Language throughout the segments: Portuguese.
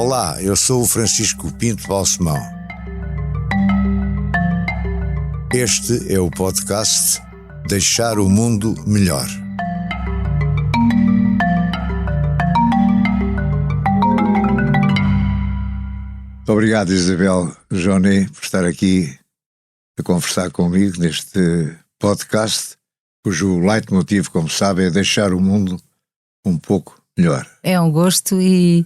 Olá, eu sou o Francisco Pinto Balsemão. Este é o podcast Deixar o Mundo Melhor. Muito obrigado, Isabel Joné, por estar aqui a conversar comigo neste podcast, cujo leitmotiv, como sabe, é deixar o mundo um pouco melhor. É um gosto e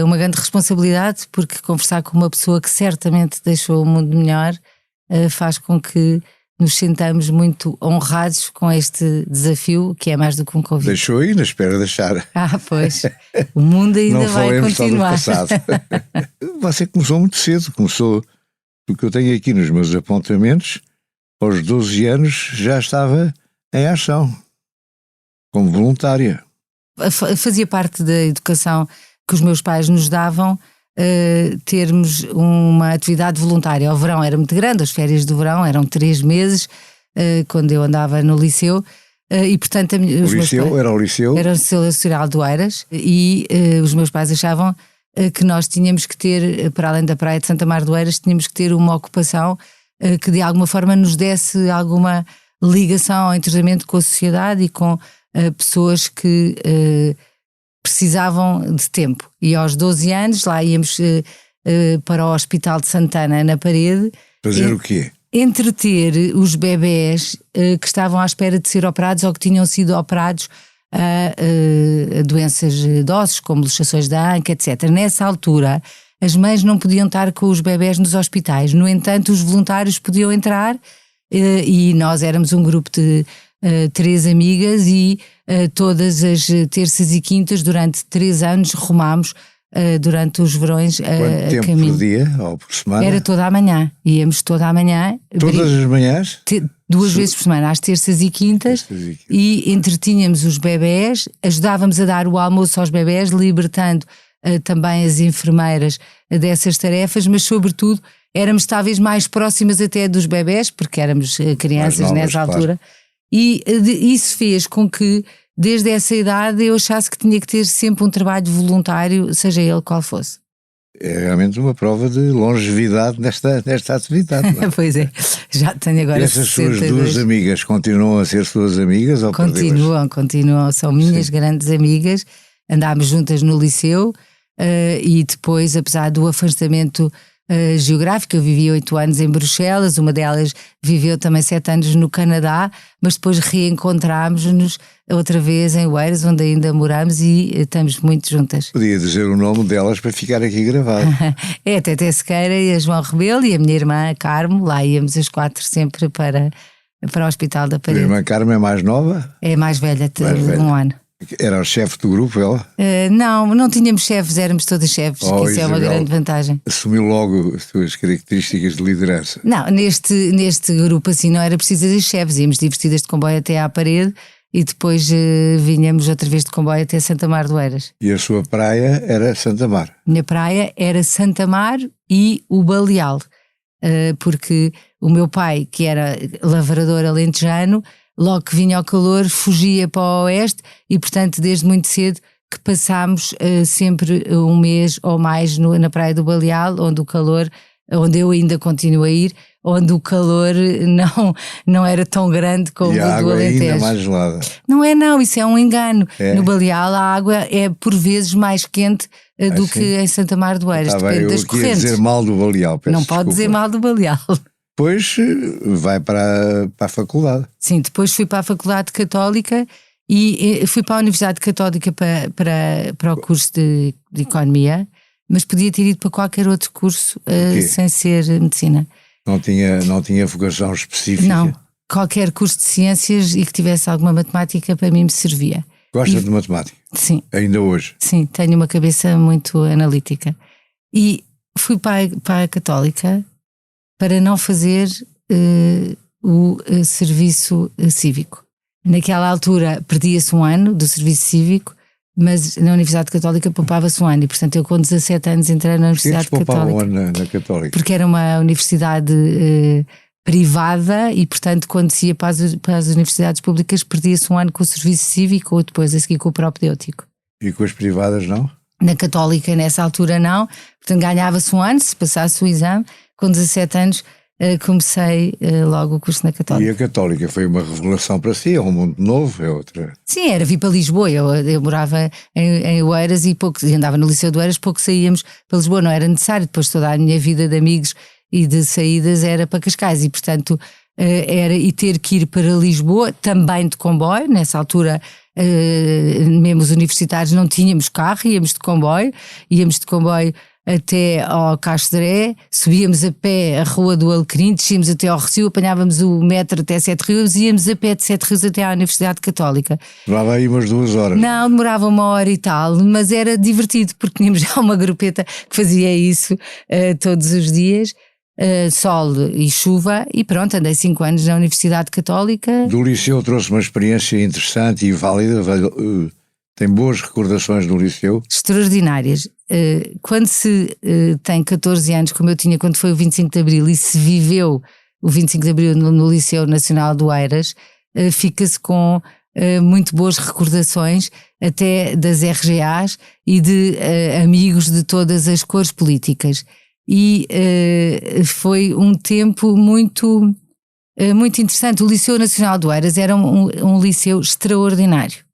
uma grande responsabilidade, porque conversar com uma pessoa que certamente deixou o mundo melhor faz com que nos sintamos muito honrados com este desafio, que é mais do que um convite. Deixou aí, na espera de deixar. Pois, o mundo ainda não vai continuar. Só do passado. Você começou muito cedo, o que eu tenho aqui nos meus apontamentos, aos 12 anos já estava em ação, como voluntária. Fazia parte da educação que os meus pais nos davam, termos uma atividade voluntária. O verão era muito grande, as férias do verão eram 3 meses, quando eu andava no liceu, e portanto Era o liceu? Era o Liceu Nacional de Oeiras, e os meus pais achavam que nós tínhamos que ter, para além da praia de Santa Mar de Oeiras, tínhamos que ter uma ocupação que de alguma forma nos desse alguma ligação ao entrosamento com a sociedade e com pessoas que precisavam de tempo. E aos 12 anos lá íamos para o Hospital de Santana na Parede. Fazer o quê? Entreter os bebés que estavam à espera de ser operados ou que tinham sido operados a doenças de ossos, como luxações da anca, etc. Nessa altura, as mães não podiam estar com os bebés nos hospitais. No entanto, os voluntários podiam entrar e nós éramos um grupo de 3 amigas e todas as terças e quintas, durante 3 anos, rumámos durante os verões Quanto tempo caminho. Por dia ou por semana? Era toda a manhã, íamos toda a manhã. Todas as manhãs? 2 vezes por semana, às terças e quintas, e entretínhamos os bebés, ajudávamos a dar o almoço aos bebés, libertando também as enfermeiras dessas tarefas, mas sobretudo éramos talvez mais próximas até dos bebés, porque éramos crianças novas, nessa altura, claro. E isso fez com que desde essa idade eu achasse que tinha que ter sempre um trabalho voluntário, seja ele qual fosse. É realmente uma prova de longevidade nesta atividade. Não é? Pois é, já tenho agora 62. E essas suas 2 amigas continuam a ser suas amigas? Ou continuam, são minhas grandes amigas, andámos juntas no liceu e depois, apesar do afastamento geográfico, eu vivi 8 anos em Bruxelas, uma delas viveu também 7 anos no Canadá, mas depois reencontrámos-nos outra vez em Oeiras, onde ainda moramos e estamos muito juntas. Podia dizer o nome delas para ficar aqui gravado. É a Teté Sequeira e a João Rebelo e a minha irmã Carmo, lá íamos as 4 sempre para o Hospital da Parede. A irmã Carmo é mais nova? É mais velha, um ano. Era o chefe do grupo, ela? Não tínhamos chefes, éramos todas chefes, que isso Isabel, é uma grande vantagem. Assumiu logo as tuas características de liderança. Não, neste grupo assim não era preciso ter chefes, íamos divertidas de comboio até à Parede e depois vinhamos outra vez de comboio até Santa Mar de Oeiras. E a sua praia era Santa Mar? Minha praia era Santa Mar e o Baleal, porque o meu pai, que era lavrador alentejano, logo que vinha ao calor, fugia para o oeste e, portanto, desde muito cedo que passámos sempre 1 mês ou mais na praia do Baleal, onde eu ainda continuo a ir, onde o calor não era tão grande como o do Alentejo. E a água é ainda mais gelada. Não, isso é um engano. No Baleal a água é por vezes mais quente do que em Santa Mar de Oeiras, depende das correntes. Dizer mal do Baleal, não pode dizer mal do Baleal. Depois vai para a faculdade. Sim, depois fui para a Faculdade Católica e fui para a Universidade Católica para o curso de Economia, mas podia ter ido para qualquer outro curso sem ser Medicina. Não tinha vocação específica? Não, qualquer curso de Ciências e que tivesse alguma matemática para mim me servia. Gosta de matemática? Sim. Ainda hoje? Sim, tenho uma cabeça muito analítica. E fui para a Católica para não fazer o serviço cívico. Naquela altura perdia-se 1 ano do serviço cívico, mas na Universidade Católica poupava-se 1 ano e, portanto, eu com 17 anos entrei na Universidade Católica. Um ano na Católica? Porque era uma universidade privada e, portanto, quando se ia para as universidades públicas perdia-se 1 ano com o serviço cívico ou depois a seguir com o propedêutico. E com as privadas não? Na Católica, nessa altura, não. Portanto, ganhava-se um ano, se passasse o exame. Com 17 anos, comecei logo o curso na Católica. E a Católica foi uma revelação para si, é um mundo novo, é outra... Sim, era vir para Lisboa, eu morava em Oeiras e andava no Liceu de Oeiras, pouco saíamos para Lisboa, não era necessário, depois toda a minha vida de amigos e de saídas era para Cascais e portanto era ter que ir para Lisboa, também de comboio, nessa altura mesmo os universitários não tínhamos carro, íamos de comboio até ao Castoré, subíamos a pé a Rua do Alecrim, descíamos até ao Recio, apanhávamos o metro até Sete Rios, íamos a pé de Sete Rios até à Universidade Católica. Demorava aí umas 2 horas. Não, demorava 1 hora e tal, mas era divertido porque tínhamos já uma grupeta que fazia isso todos os dias, sol e chuva, e pronto, andei 5 anos na Universidade Católica. Do Liceu trouxe uma experiência interessante e válida, tem boas recordações do Liceu? Extraordinárias. Quando se tem 14 anos, como eu tinha quando foi o 25 de Abril, e se viveu o 25 de Abril no Liceu Nacional do Oeiras, fica-se com muito boas recordações até das RGAs e de amigos de todas as cores políticas. E foi um tempo muito interessante. O Liceu Nacional do Oeiras era um liceu extraordinário.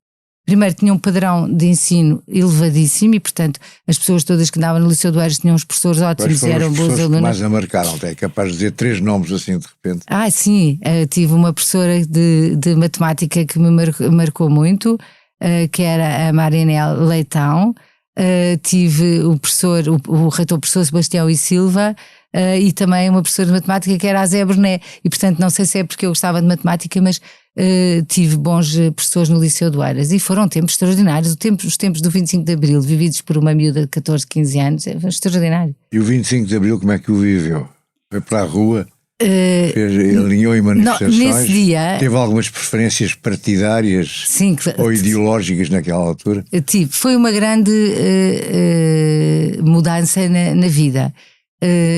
Primeiro tinha um padrão de ensino elevadíssimo e, portanto, as pessoas todas que andavam no Liceu do Oeiras tinham uns professores ótimos e eram bons alunos. Que mais a marcaram, é capaz de dizer 3 nomes assim de repente. Sim, tive uma professora de matemática que me marcou muito, que era a Marinel Leitão. Tive o reitor professor Sebastião e Silva, e também uma professora de matemática que era a Zé Berné, e portanto não sei se é porque eu gostava de matemática, mas tive bons professores no Liceu de Oeiras e foram tempos extraordinários. Os tempos do 25 de Abril vividos por uma miúda de 14, 15 anos é extraordinário. E o 25 de Abril como é que o viveu? Foi para a rua? Alinhou em manifestações? Nesse dia, teve algumas preferências partidárias? Sim, ou ideológicas naquela altura? Tive. Foi uma grande mudança na vida.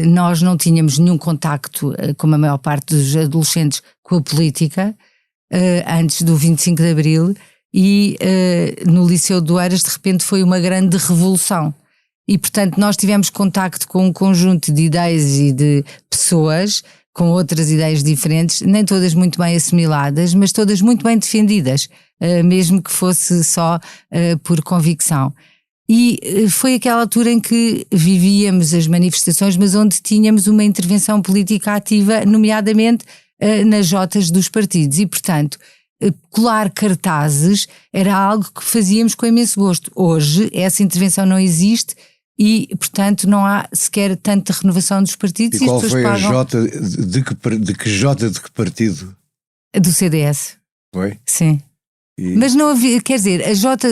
Nós não tínhamos nenhum contacto, como a maior parte dos adolescentes, com a política antes do 25 de Abril, e no Liceu de Oeiras de repente foi uma grande revolução. E portanto nós tivemos contacto com um conjunto de ideias e de pessoas com outras ideias diferentes, nem todas muito bem assimiladas, mas todas muito bem defendidas, mesmo que fosse só por convicção. E foi aquela altura em que vivíamos as manifestações, mas onde tínhamos uma intervenção política ativa, nomeadamente nas jotas dos partidos. E, portanto, colar cartazes era algo que fazíamos com imenso gosto. Hoje, essa intervenção não existe e, portanto, não há sequer tanta renovação dos partidos. E qual foi a jota? De que jota de que partido? Do CDS. Foi? Sim. Mas não havia, quer dizer,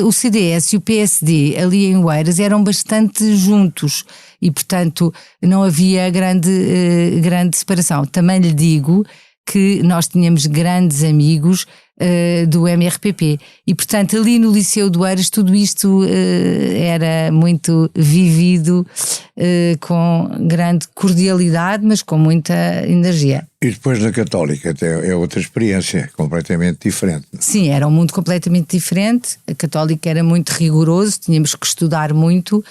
o CDS e o PSD ali em Oeiras eram bastante juntos e, portanto, não havia grande separação. Também lhe digo que nós tínhamos grandes amigos do MRPP e, portanto, ali no Liceu de Oeiras tudo isto era muito vivido com grande cordialidade, mas com muita energia. E depois na Católica é outra experiência completamente diferente. Sim, era um mundo completamente diferente. A Católica era muito rigoroso, tínhamos que estudar muito,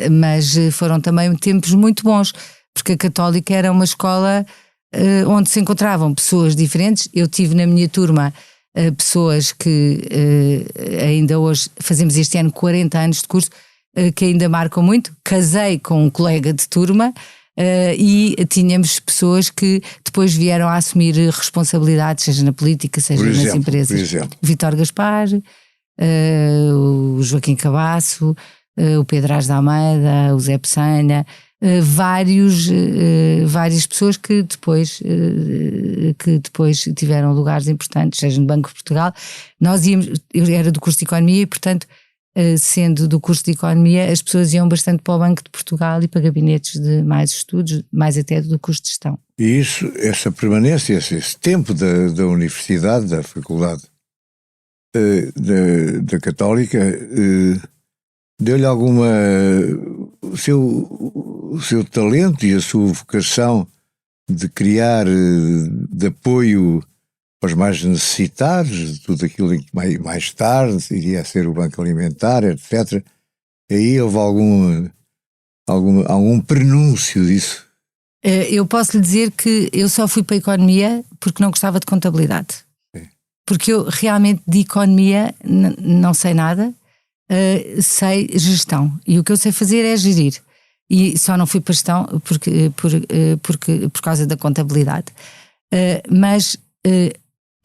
mas foram também tempos muito bons, porque a Católica era uma escola onde se encontravam pessoas diferentes. Eu tive na minha turma pessoas que ainda hoje, fazemos este ano 40 anos de curso, que ainda marcam muito. Casei com um colega de turma e tínhamos pessoas que depois vieram a assumir responsabilidades, seja na política, seja nas empresas. Por exemplo. Vítor Gaspar, o Joaquim Cabasso, o Pedro Ás de Almeida, o Zé Peçanha, várias pessoas que depois tiveram lugares importantes, seja no Banco de Portugal. Eu era do curso de Economia e, portanto, sendo do curso de Economia, as pessoas iam bastante para o Banco de Portugal e para gabinetes de mais estudos, mais até do curso de Gestão. E essa permanência, esse tempo da universidade, da faculdade da Católica, deu-lhe alguma... o seu talento e a sua vocação de criar, de apoio aos mais necessitados, de tudo aquilo em que mais tarde iria ser o Banco Alimentar, etc. E aí houve algum prenúncio disso? Eu posso lhe dizer que eu só fui para a economia porque não gostava de contabilidade. Sim. Porque eu realmente de economia não sei nada, sei gestão. E o que eu sei fazer é gerir. E só não fui para gestão por causa da contabilidade. Mas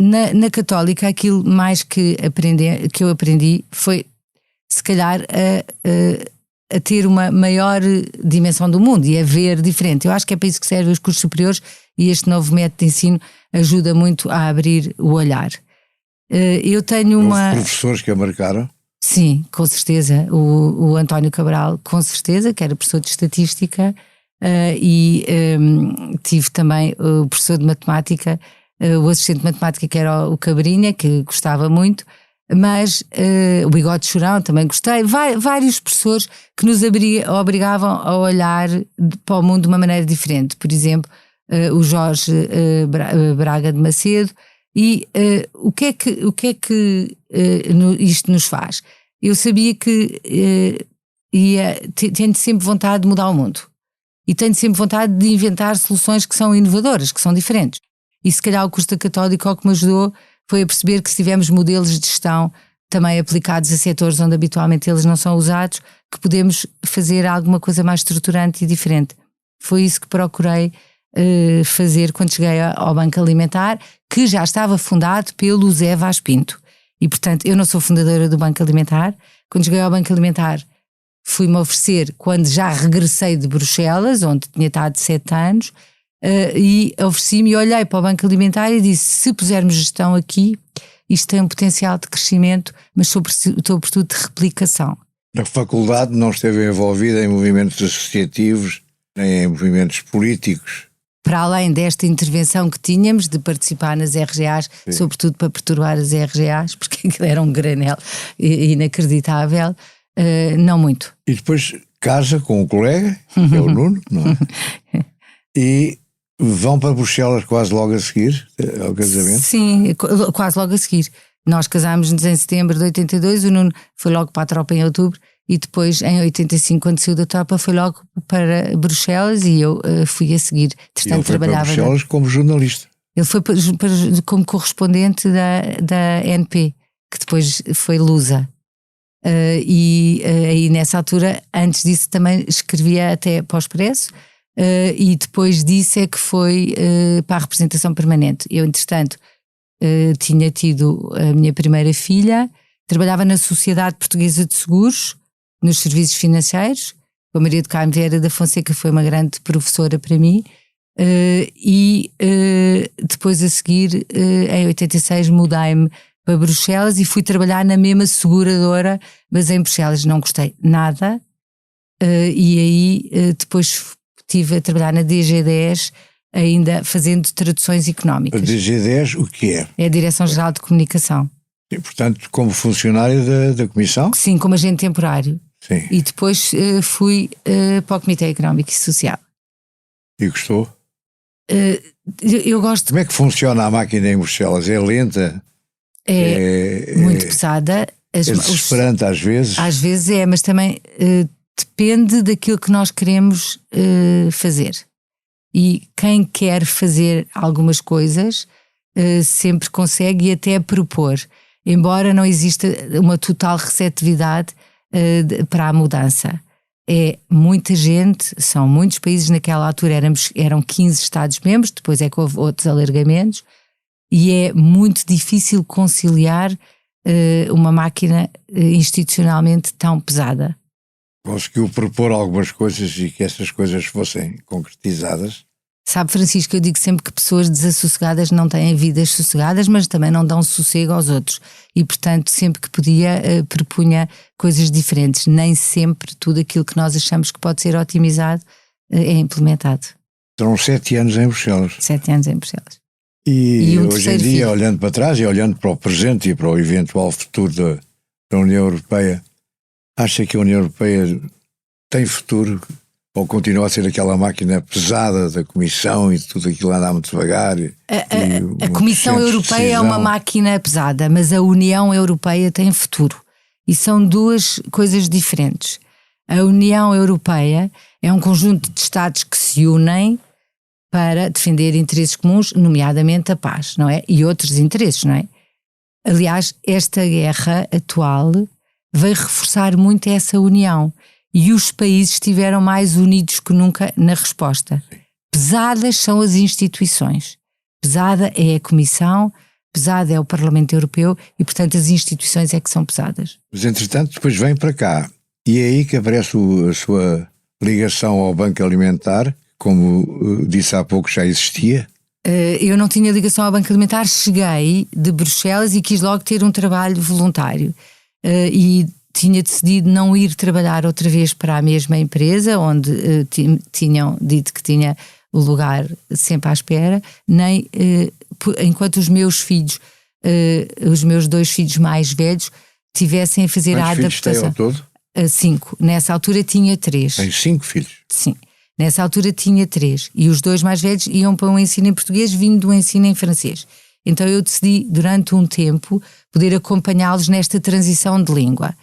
na Católica aquilo mais que eu aprendi foi se calhar a ter uma maior dimensão do mundo e a ver diferente. Eu acho que é para isso que servem os cursos superiores e este novo método de ensino ajuda muito a abrir o olhar. Eu tenho Houve professores que a marcaram? Sim, com certeza. O António Cabral, com certeza, que era professor de estatística, e tive também o professor de matemática, o assistente de matemática, que era o Cabrinha, que gostava muito, mas o Bigode Chorão também gostei. Vários professores que nos obrigavam a olhar para o mundo de uma maneira diferente. Por exemplo, o Jorge Braga de Macedo. E o que é que isto nos faz? Eu sabia que tenho sempre vontade de mudar o mundo e tenho sempre vontade de inventar soluções que são inovadoras, que são diferentes. E se calhar o curso da Católica o que me ajudou foi a perceber que se tivermos modelos de gestão também aplicados a setores onde habitualmente eles não são usados, que podemos fazer alguma coisa mais estruturante e diferente. Foi isso que procurei fazer quando cheguei ao Banco Alimentar, que já estava fundado pelo Zé Vaz Pinto. E, portanto, eu não sou fundadora do Banco Alimentar. Quando cheguei ao Banco Alimentar, fui-me oferecer, quando já regressei de Bruxelas, onde tinha estado 7 anos, e ofereci-me e olhei para o Banco Alimentar e disse, se pusermos gestão aqui, isto tem um potencial de crescimento, mas sobretudo de replicação. A faculdade não esteve envolvida em movimentos associativos, nem em movimentos políticos? Para além desta intervenção que tínhamos de participar nas RGAs, sim, sobretudo para perturbar as RGAs, porque aquilo era um granel inacreditável, não muito. E depois casa com um colega, que é o Nuno, não é? E vão para Bruxelas quase logo a seguir ao casamento? Sim, quase logo a seguir. Nós casámos-nos em setembro de 82, o Nuno foi logo para a tropa em outubro, e depois em 85, quando saiu da tropa, foi logo para Bruxelas e eu fui a seguir. E ele foi para Bruxelas como jornalista? Ele foi como correspondente da NP, que depois foi Lusa. E aí nessa altura, antes disso também escrevia até para o Expresso, e depois disso é que foi para a representação permanente. Eu, entretanto, tinha tido a minha primeira filha, trabalhava na Sociedade Portuguesa de Seguros, nos serviços financeiros. A Maria do Carmo Vieira da Fonseca foi uma grande professora para mim, e depois a seguir, em 86, mudei-me para Bruxelas e fui trabalhar na mesma seguradora, mas em Bruxelas não gostei nada, e aí depois estive a trabalhar na DG10, ainda fazendo traduções económicas. A DG10 o que é? É a Direção-Geral de Comunicação. E, portanto, como funcionário da Comissão? Sim, como agente temporário. Sim. E depois fui para o Comitê Económico e Social. E gostou? Eu gosto. Como é que funciona a máquina em Bruxelas? É lenta? É muito pesada. É desesperante às vezes? Às vezes é, mas também depende daquilo que nós queremos fazer. E quem quer fazer algumas coisas sempre consegue e até propor. Embora não exista uma total receptividade para a mudança. É muita gente, são muitos países, naquela altura eram 15 Estados-membros, depois é que houve outros alargamentos, e é muito difícil conciliar uma máquina institucionalmente tão pesada. Conseguiu propor algumas coisas e que essas coisas fossem concretizadas? Sabe, Francisco, eu digo sempre que pessoas desassossegadas não têm vidas sossegadas, mas também não dão sossego aos outros. E, portanto, sempre que podia, propunha coisas diferentes. Nem sempre tudo aquilo que nós achamos que pode ser otimizado é implementado. Serão 7 anos em Bruxelas. 7 anos em Bruxelas. E hoje em dia, olhando para trás e olhando para o presente e para o eventual futuro da União Europeia, acha que a União Europeia tem futuro? Ou continua a ser aquela máquina pesada da Comissão e tudo aquilo anda muito devagar? A Comissão Europeia é uma máquina pesada, mas a União Europeia tem futuro. E são duas coisas diferentes. A União Europeia é um conjunto de Estados que se unem para defender interesses comuns, nomeadamente a paz, não é? E outros interesses, não é? Aliás, esta guerra atual veio reforçar muito essa união. E os países estiveram mais unidos que nunca na resposta. Pesadas são as instituições. Pesada é a Comissão, pesada é o Parlamento Europeu e, portanto, as instituições é que são pesadas. Mas, entretanto, depois vem para cá. E é aí que aparece a sua ligação ao Banco Alimentar, como disse há pouco, já existia? Eu não tinha ligação ao Banco Alimentar, cheguei de Bruxelas e quis logo ter um trabalho voluntário. E tinha decidido não ir trabalhar outra vez para a mesma empresa, onde tinham dito que tinha o lugar sempre à espera, nem enquanto os meus filhos, os meus 2 filhos mais velhos, tivessem a fazer a adaptação. Quantos filhos tem ao todo? 5. Nessa altura tinha 3. Tem 5 filhos? Sim. Nessa altura tinha 3. E os 2 mais velhos iam para um ensino em português, vindo do ensino em francês. Então eu decidi, durante um tempo, poder acompanhá-los nesta transição de língua.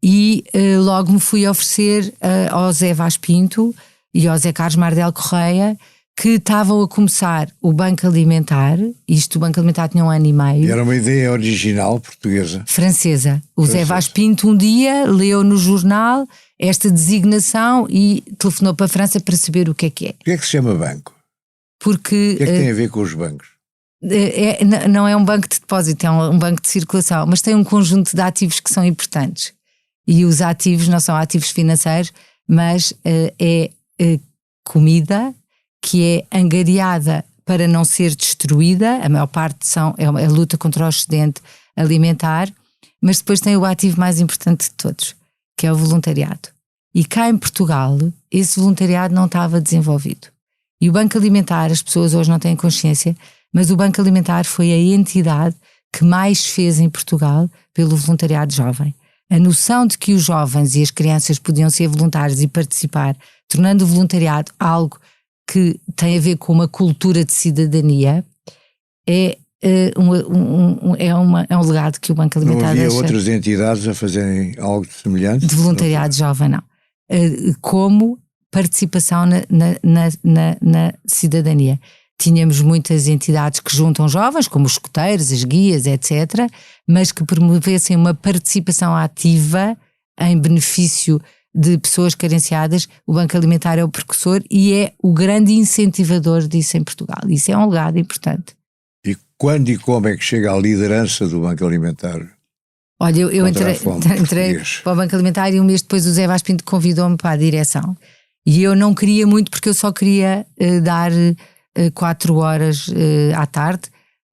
E logo me fui oferecer ao Zé Vaz Pinto e ao Zé Carlos Mardel Correia, que estavam a começar o Banco Alimentar. O Banco Alimentar tinha 1 ano e meio. E era uma ideia original portuguesa? Francesa. O Zé Vaz Pinto um dia leu no jornal esta designação e telefonou para a França para saber o que é que é. Porquê é que se chama banco? Porque... O que é que tem a ver com os bancos? Não é um banco de depósito, é um banco de circulação, mas tem um conjunto de ativos que são importantes. E os ativos não são ativos financeiros, mas é comida que é angariada para não ser destruída. A maior parte é a luta contra o excedente alimentar, mas depois tem o ativo mais importante de todos, que é o voluntariado. E cá em Portugal, esse voluntariado não estava desenvolvido. E o Banco Alimentar, as pessoas hoje não têm consciência, mas o Banco Alimentar foi a entidade que mais fez em Portugal pelo voluntariado jovem. A noção de que os jovens e as crianças podiam ser voluntários e participar, tornando o voluntariado algo que tem a ver com uma cultura de cidadania, é um legado que o Banco Alimentar deixa. Não havia outras entidades a fazerem algo semelhante? De voluntariado jovem, não. Como participação na cidadania. Tínhamos muitas entidades que juntam jovens, como os escoteiros, as guias, etc., mas que promovessem uma participação ativa em benefício de pessoas carenciadas. O Banco Alimentar é o precursor e é o grande incentivador disso em Portugal. Isso é um legado importante. E quando e como é que chega à liderança do Banco Alimentar? Olha, eu entrei para o Banco Alimentar e um mês depois o Zé Vaz Pinto convidou-me para a direção. E eu não queria muito, porque eu só queria dar 4 horas à tarde,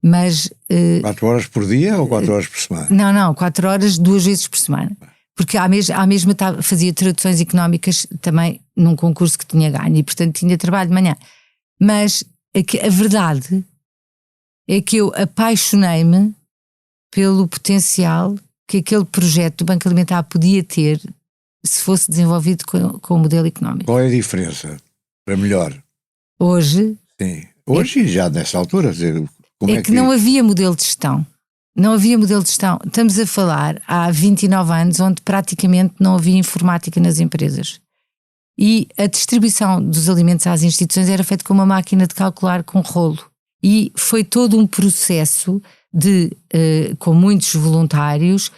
mas... 4 horas por dia ou 4 horas por semana? Não, 4 horas 2 vezes por semana. Porque à mesma fazia traduções económicas também num concurso que tinha ganho e portanto tinha trabalho de manhã. Mas a verdade é que eu apaixonei-me pelo potencial que aquele projeto do Banco Alimentar podia ter se fosse desenvolvido com o modelo económico. Qual é a diferença para melhor? Hoje... Sim, hoje e já nessa altura. Como é que não havia modelo de gestão. Não havia modelo de gestão. Estamos a falar há 29 anos onde praticamente não havia informática nas empresas. E a distribuição dos alimentos às instituições era feita com uma máquina de calcular com rolo. E foi todo um processo com muitos voluntários,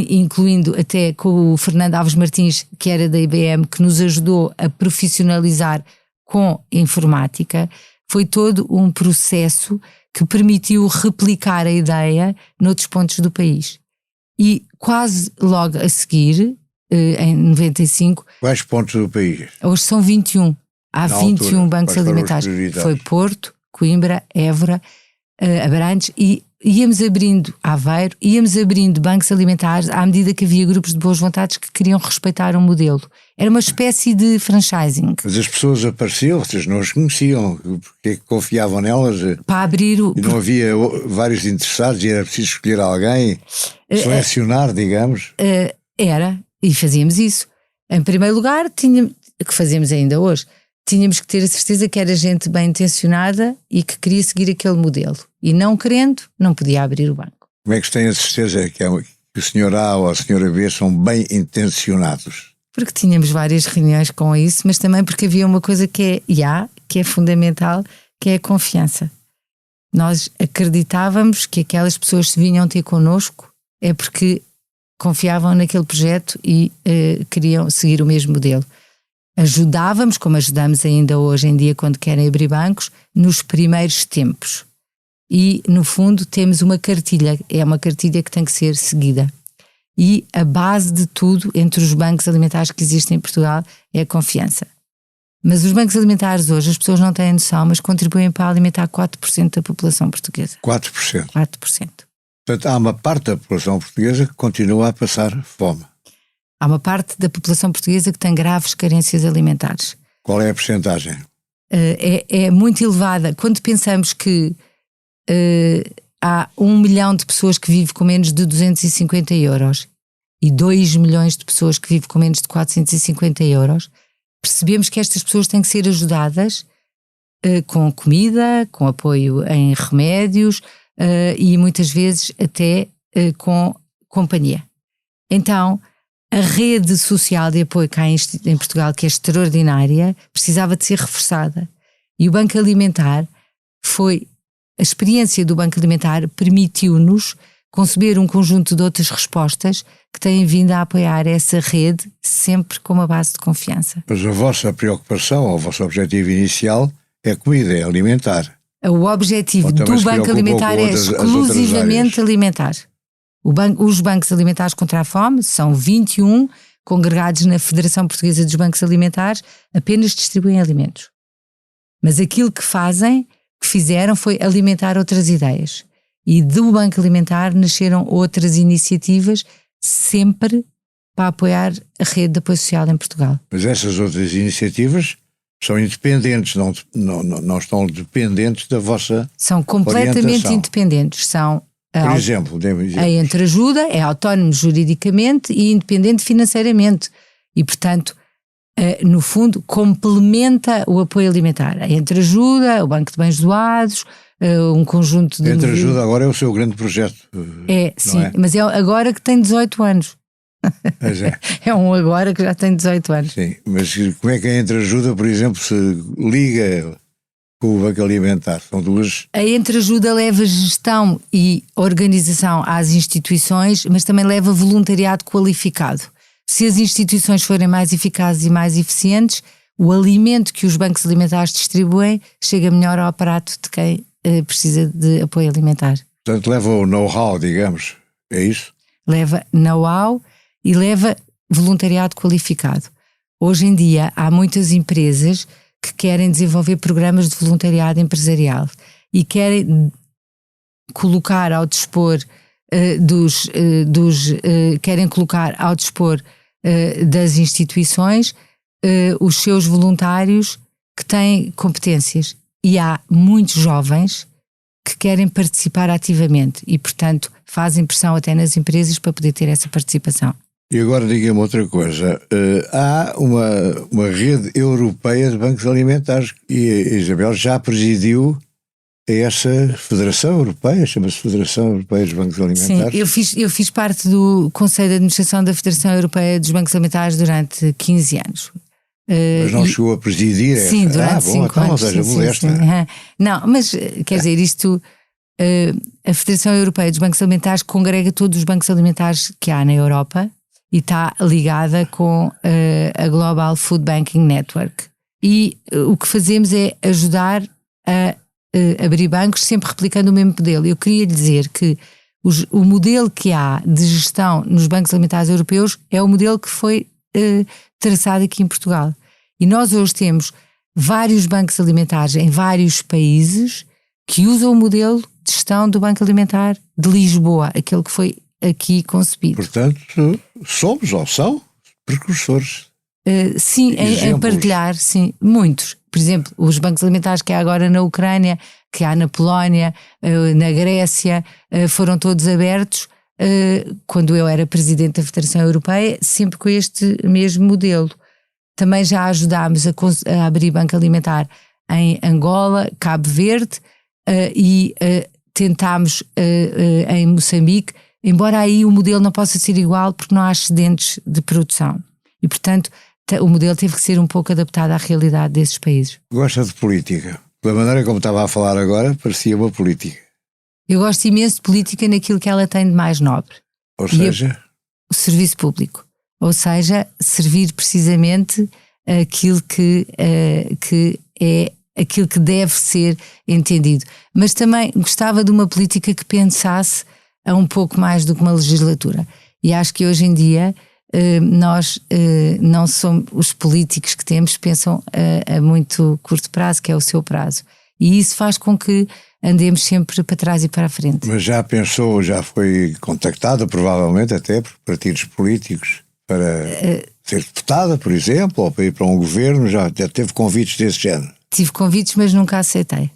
incluindo até com o Fernando Alves Martins, que era da IBM, que nos ajudou a profissionalizar com informática. Foi todo um processo que permitiu replicar a ideia noutros pontos do país. E quase logo a seguir, em 95... Quais pontos do país? Hoje são 21. Há 21 bancos alimentares. Foi Porto, Coimbra, Évora, Abrantes, e íamos abrindo Aveiro, íamos abrindo bancos alimentares à medida que havia grupos de boas vontades que queriam respeitar um modelo. Era uma espécie de franchising. Mas as pessoas apareciam, vocês não as conheciam, porque confiavam nelas? Para abrir e não havia vários interessados e era preciso escolher alguém, selecionar, digamos? Era, e fazíamos isso. Em primeiro lugar, que fazemos ainda hoje, tínhamos que ter a certeza que era gente bem intencionada e que queria seguir aquele modelo. E não querendo, não podia abrir o banco. Como é que tem a certeza que o senhor A ou a senhora B são bem intencionados? Porque tínhamos várias reuniões com isso, mas também porque havia uma coisa que é fundamental, que é a confiança. Nós acreditávamos que aquelas pessoas se vinham ter connosco é porque confiavam naquele projeto e queriam seguir o mesmo modelo. Ajudávamos, como ajudamos ainda hoje em dia quando querem abrir bancos, nos primeiros tempos. E, no fundo, temos uma cartilha, é uma cartilha que tem que ser seguida. E a base de tudo entre os bancos alimentares que existem em Portugal é a confiança. Mas os bancos alimentares hoje, as pessoas não têm noção, mas contribuem para alimentar 4% da população portuguesa. 4%? 4%. Portanto, há uma parte da população portuguesa que continua a passar fome. Há uma parte da população portuguesa que tem graves carências alimentares. Qual é a percentagem? É muito elevada. Quando pensamos que há 1 milhão de pessoas que vivem com menos de 250 euros e 2 milhões de pessoas que vivem com menos de 450 euros, percebemos que estas pessoas têm que ser ajudadas com comida, com apoio em remédios e muitas vezes até com companhia. Então, a rede social de apoio cá em Portugal, que é extraordinária, precisava de ser reforçada. E o Banco Alimentar a experiência do Banco Alimentar permitiu-nos conceber um conjunto de outras respostas que têm vindo a apoiar essa rede sempre com uma base de confiança. Mas a vossa preocupação, ou o vosso objetivo inicial é comida, é alimentar. O objetivo do Banco Alimentar é exclusivamente alimentar. Os bancos alimentares contra a fome são 21 congregados na Federação Portuguesa dos Bancos Alimentares, apenas distribuem alimentos. Mas aquilo que fizeram foi alimentar outras ideias. E do Banco Alimentar nasceram outras iniciativas, sempre para apoiar a rede de apoio social em Portugal. Mas essas outras iniciativas são independentes, não estão dependentes da vossa São completamente orientação. Independentes. São, por exemplo, a entreajuda é autónomo juridicamente e independente financeiramente. E, portanto, no fundo, complementa o apoio alimentar. A entreajuda, o Banco de Bens Doados, um conjunto de... A entreajuda agora é o seu grande projeto. Sim, mas é agora que tem 18 anos. Mas é um agora que já tem 18 anos. Sim, mas como é que a entreajuda, por exemplo, se liga com o Banco Alimentar? São duas... A entreajuda leva gestão e organização às instituições, mas também leva voluntariado qualificado. Se as instituições forem mais eficazes e mais eficientes, o alimento que os bancos alimentares distribuem chega melhor ao aparato de quem precisa de apoio alimentar. Portanto, leva o know-how, digamos, é isso? Leva know-how e leva voluntariado qualificado. Hoje em dia há muitas empresas que querem desenvolver programas de voluntariado empresarial e querem colocar ao dispor querem colocar ao dispor das instituições os seus voluntários que têm competências. E há muitos jovens que querem participar ativamente e, portanto, fazem pressão até nas empresas para poder ter essa participação. E agora diga-me outra coisa. Há uma rede europeia de bancos alimentares e a Isabel já presidiu essa Federação Europeia, chama-se Federação Europeia dos Bancos Alimentares. Sim, eu fiz parte do Conselho de Administração da Federação Europeia dos Bancos Alimentares durante 15 anos. Mas não chegou a presidir? Sim, durante 5 anos. Não seja modesta. Não, mas quer dizer, isto, a Federação Europeia dos Bancos Alimentares congrega todos os bancos alimentares que há na Europa e está ligada com a Global Food Banking Network. E o que fazemos é ajudar a abrir bancos sempre replicando o mesmo modelo. Eu queria lhe dizer que o modelo que há de gestão nos bancos alimentares europeus é o modelo que foi traçado aqui em Portugal. E nós hoje temos vários bancos alimentares em vários países que usam o modelo de gestão do Banco Alimentar de Lisboa, aquele que foi aqui concebido. Portanto, somos ou são precursores. Sim, em partilhar, sim, muitos. Por exemplo, os bancos alimentares que há agora na Ucrânia, que há na Polónia, na Grécia, foram todos abertos quando eu era presidente da Federação Europeia, sempre com este mesmo modelo. Também já ajudámos a abrir banco alimentar em Angola, Cabo Verde e tentámos em Moçambique, embora aí o modelo não possa ser igual porque não há excedentes de produção. E, portanto, o modelo teve que ser um pouco adaptado à realidade desses países. Gosta de política? Pela maneira como estava a falar agora, parecia uma política. Eu gosto imenso de política naquilo que ela tem de mais nobre. Ou seja? O serviço público. Ou seja, servir precisamente aquilo que é aquilo que deve ser entendido. Mas também gostava de uma política que pensasse a um pouco mais do que uma legislatura. E acho que hoje em dia nós não somos, os políticos que temos pensam a muito curto prazo, que é o seu prazo. E isso faz com que andemos sempre para trás e para a frente. Mas já pensou, já foi contactada provavelmente até por partidos políticos para ser deputada, por exemplo, ou para ir para um governo, já teve convites desse género? Tive convites, mas nunca aceitei.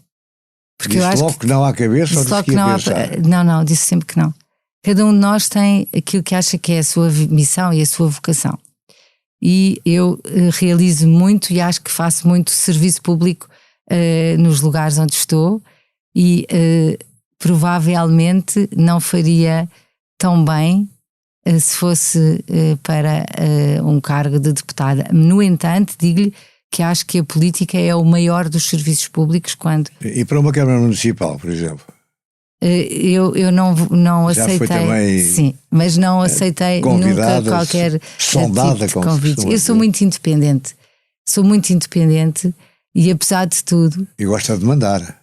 Porque disse eu acho logo que não à cabeça ou disse que ia pensar? Não, disse sempre que não. Cada um de nós tem aquilo que acha que é a sua missão e a sua vocação. E eu realizo muito e acho que faço muito serviço público nos lugares onde estou e provavelmente não faria tão bem se fosse para um cargo de deputada. No entanto, digo-lhe que acho que a política é o maior dos serviços públicos quando... E para uma Câmara Municipal, por exemplo? Eu não já aceitei, foi também sim, mas não aceitei nunca qualquer sondada, tipo de convite. Eu sou muito independente, e apesar de tudo... E gosta de mandar?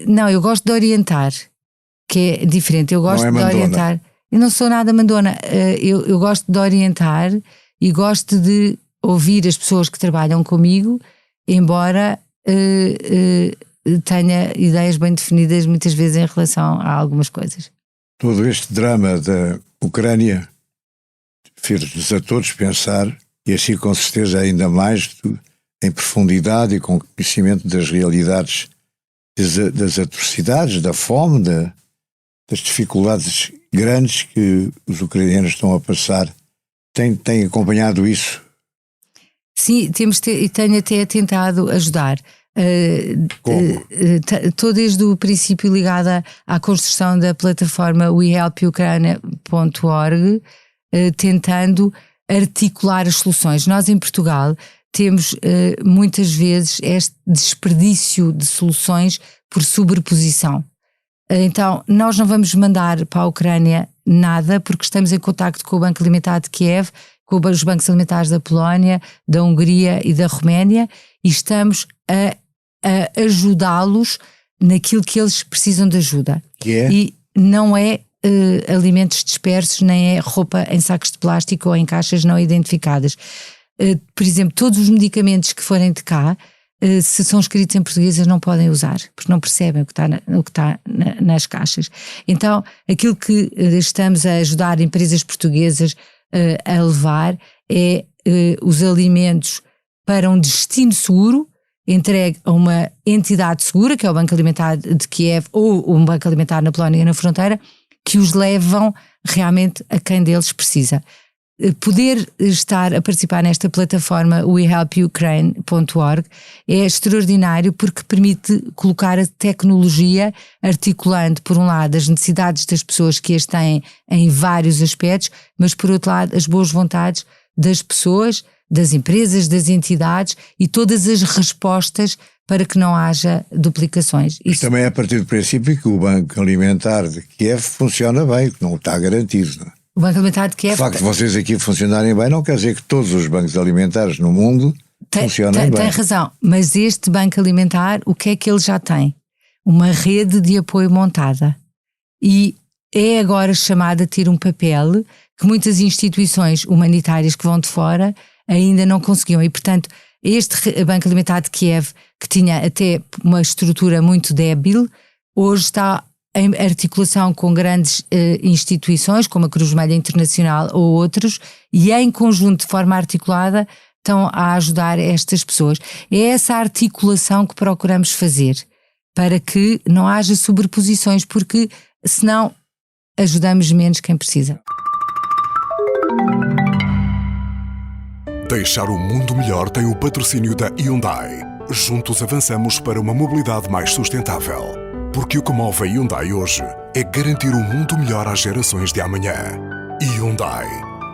Não, eu gosto de orientar, que é diferente. Eu gosto não é de orientar. Eu não sou nada mandona. Eu gosto de orientar e gosto de ouvir as pessoas que trabalham comigo, embora tenha ideias bem definidas muitas vezes em relação a algumas coisas. Todo este drama da Ucrânia fez-nos a todos pensar, e assim com certeza ainda mais em profundidade e com conhecimento das realidades, das atrocidades, da fome, das dificuldades grandes que os ucranianos estão a passar. Tem acompanhado isso? Sim, e tenho até tentado ajudar. Como? Estou desde o princípio ligada à construção da plataforma wehelpukraine.org, tentando articular as soluções. Nós em Portugal temos muitas vezes este desperdício de soluções por sobreposição. Então, nós não vamos mandar para a Ucrânia nada porque estamos em contacto com o Banco Alimentar de Kiev, com os bancos alimentares da Polónia, da Hungria e da Roménia, e estamos a ajudá-los naquilo que eles precisam de ajuda. E não é alimentos dispersos, nem é roupa em sacos de plástico ou em caixas não identificadas. Por exemplo, todos os medicamentos que forem de cá, se são escritos em português, eles não podem usar, porque não percebem o que está nas caixas. Então, aquilo que estamos a ajudar empresas portuguesas a levar é os alimentos para um destino seguro, entregue a uma entidade segura, que é o Banco Alimentar de Kiev ou um Banco Alimentar na Polónia na fronteira, que os levam realmente a quem deles precisa. Poder estar a participar nesta plataforma wehelpukraine.org é extraordinário porque permite colocar a tecnologia articulando, por um lado, as necessidades das pessoas que as têm em vários aspectos, mas por outro lado, as boas vontades das pessoas, das empresas, das entidades e todas as respostas para que não haja duplicações. Isso também é a partir do princípio que o Banco Alimentar de Kiev funciona bem, que não está garantido, não é? O Banco Alimentar de Kiev... O facto de vocês aqui funcionarem bem não quer dizer que todos os bancos alimentares no mundo funcionem bem. Tem razão, mas este Banco Alimentar, o que é que ele já tem? Uma rede de apoio montada. E é agora chamada a ter um papel que muitas instituições humanitárias que vão de fora ainda não conseguiam. E, portanto, este Banco Alimentar de Kiev, que tinha até uma estrutura muito débil, hoje está em articulação com grandes instituições, como a Cruz Vermelha Internacional ou outros, e em conjunto, de forma articulada, estão a ajudar estas pessoas. É essa articulação que procuramos fazer, para que não haja sobreposições, porque senão ajudamos menos quem precisa. Deixar o mundo melhor tem o patrocínio da Hyundai. Juntos avançamos para uma mobilidade mais sustentável. Porque o que move a Hyundai hoje é garantir um mundo melhor às gerações de amanhã. Hyundai.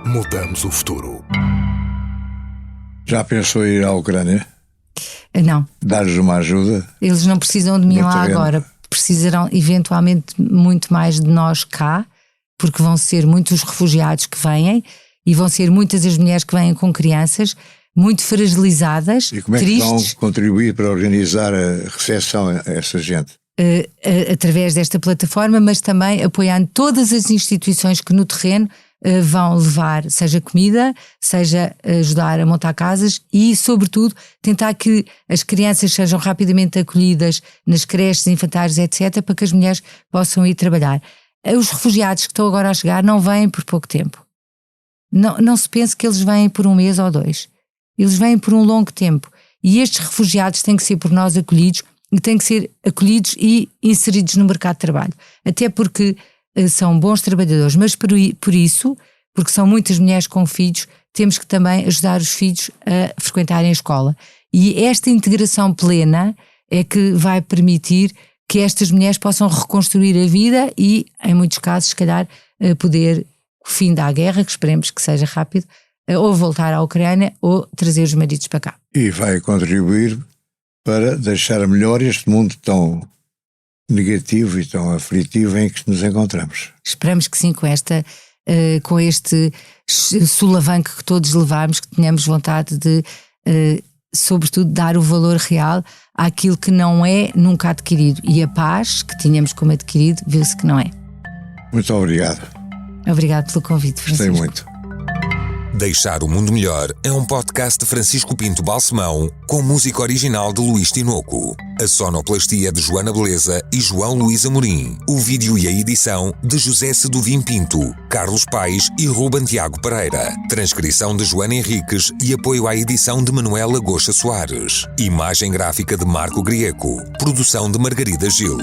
Mudamos o futuro. Já pensou em ir à Ucrânia? Não. Dar-lhes uma ajuda? Eles não precisam de mim lá agora. Precisarão eventualmente muito mais de nós cá, porque vão ser muitos refugiados que vêm e vão ser muitas as mulheres que vêm com crianças muito fragilizadas, e como é tristes. Que vão contribuir para organizar a recepção a essa gente? Através desta plataforma, mas também apoiando todas as instituições que no terreno vão levar, seja comida, seja ajudar a montar casas e, sobretudo, tentar que as crianças sejam rapidamente acolhidas nas creches, infantários, etc., para que as mulheres possam ir trabalhar. Os refugiados que estão agora a chegar não vêm por pouco tempo. Não se pense que eles vêm por um mês ou dois. Eles vêm por um longo tempo. E estes refugiados têm que ser por nós acolhidos e têm que ser acolhidos e inseridos no mercado de trabalho. Até porque são bons trabalhadores, mas por isso, porque são muitas mulheres com filhos, temos que também ajudar os filhos a frequentarem a escola. E esta integração plena é que vai permitir que estas mulheres possam reconstruir a vida e, em muitos casos, se calhar, poder, o fim da guerra, que esperemos que seja rápido, ou voltar à Ucrânia ou trazer os maridos para cá. E vai contribuir para deixar melhor este mundo tão negativo e tão aflitivo em que nos encontramos. Esperamos que sim, com este solavanco que todos levamos, que tenhamos vontade de, sobretudo, dar o valor real àquilo que não é nunca adquirido. E a paz que tínhamos como adquirido, viu-se que não é. Muito obrigado. Obrigado pelo convite, Francisco. Gostei muito. Deixar o Mundo Melhor é um podcast de Francisco Pinto Balsemão com música original de Luís Tinoco. A sonoplastia de Joana Beleza e João Luís Amorim. O vídeo e a edição de José Seduvim Pinto, Carlos Paes e Ruben Tiago Pereira. Transcrição de Joana Henriques e apoio à edição de Manuela Goxa Soares. Imagem gráfica de Marco Grieco. Produção de Margarida Gil.